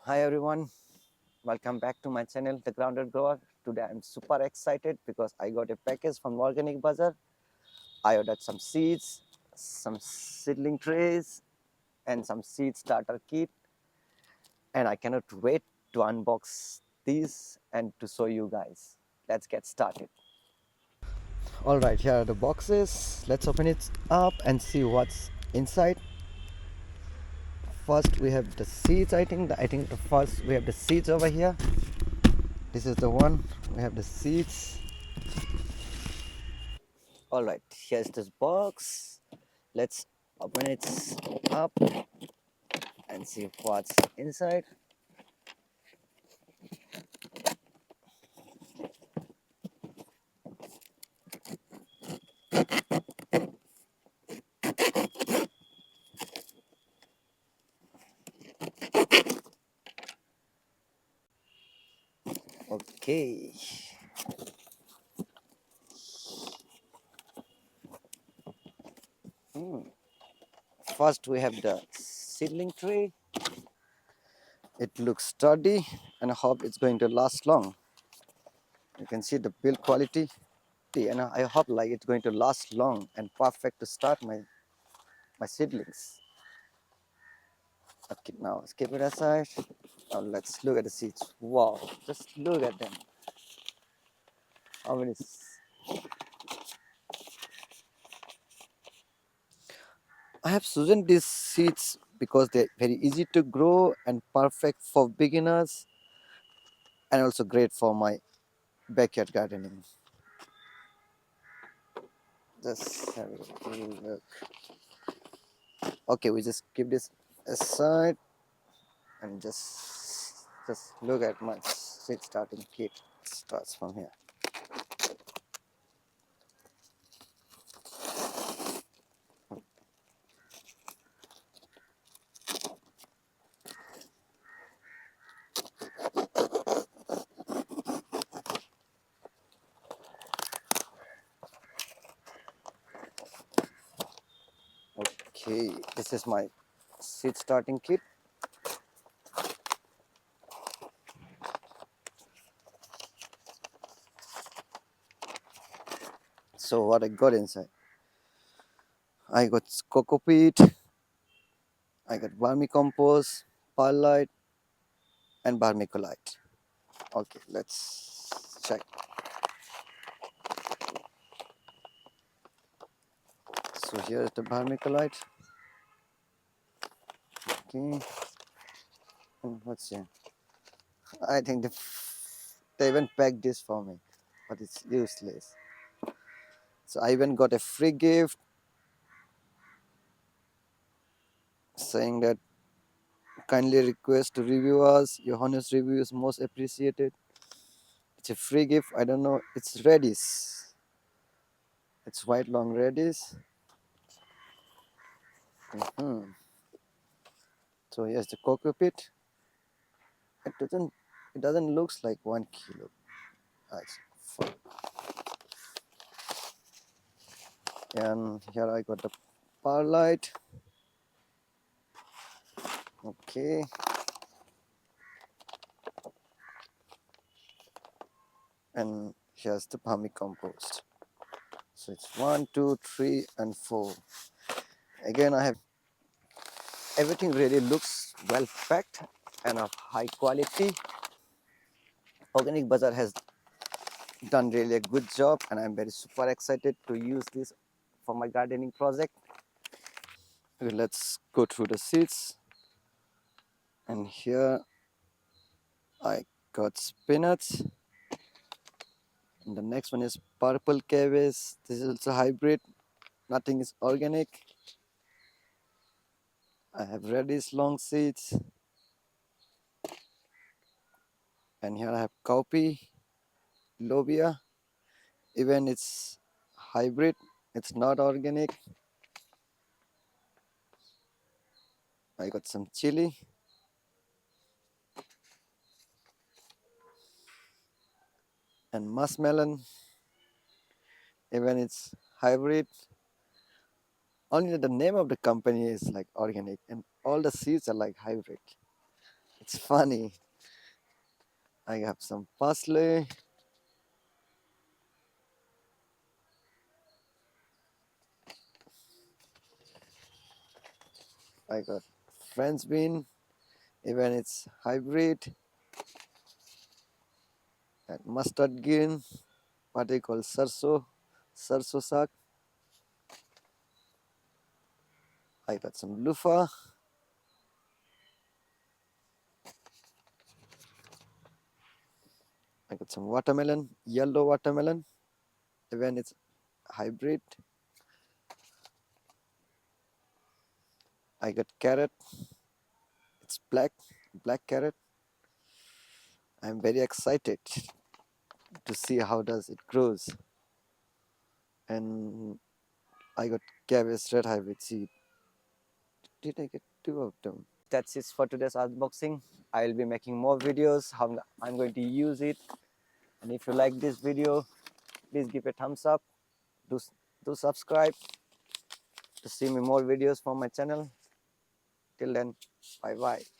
Hi everyone, welcome back to my channel, The Grounded Grower. Today I'm super excited because I got a package from Organic Bazaar. I ordered some seeds, some seedling trays, and some seed starter kit. And I cannot wait to unbox these and to show you guys. Let's get started. Alright, here are the boxes. Let's open it up and see what's inside. First we have the seeds. I think the first we have the seeds over here. This is the one. We have the seeds. All right, here's this box. Let's open it up and see what's inside. Okay. First we have the seedling tray. It looks sturdy and I hope it's going to last long. You can see the build quality and I hope like it's going to last long and perfect to start my seedlings. Okay, now let's keep it aside. Now let's look at the seeds. Wow, just look at them. How many? I have chosen these seeds because they're very easy to grow and perfect for beginners and also great for my backyard gardening. Just have a look. Okay, we just keep this aside and just look at my seed starting kit. It starts from here. Okay, this is my seed starting kit. So what I got inside? I got coco peat, I got vermicompost, perlite, and vermiculite. Okay, let's check. So here's the vermiculite. Okay, and what's here? I think they even packed this for me, but it's useless. So I even got a free gift saying that kindly request to review us. Your honest review is most appreciated. It's a free gift. I don't know. It's radish. It's white long radish. Mhm. So here's the coco pit. It doesn't. It doesn't looks like 1 kilo. It's full. And here I got the perlite. Okay. And here's the vermicompost. So it's 1, 2, 3, and 4. Again, I have everything really looks well packed and of high quality. Organic Bazaar has done really a good job, and I'm very super excited to use this for my gardening project. Okay, let's go through the seeds. And here I got spinach. And the next one is purple cabbage. This is also hybrid. Nothing is organic. I have radish long seeds. And here I have cowpea, lobia. Even it's hybrid, it's not organic. I got some chili. And muskmelon. Even it's hybrid. Only the name of the company is like organic and all the seeds are like hybrid. It's funny. I have some parsley. I got French bean, even it's hybrid, and mustard green, what they call sarso sak. I got some loofah. I got some watermelon, yellow watermelon, even it's hybrid. I got carrot, it's black carrot. I'm very excited to see how does it grows. And I got cabbage red hybrid seed. Did I get two of them? That's it for today's unboxing. I'll be making more videos how I'm going to use it. And if you like this video, please give a thumbs up. Do subscribe to see me more videos from my channel. Till then, bye bye.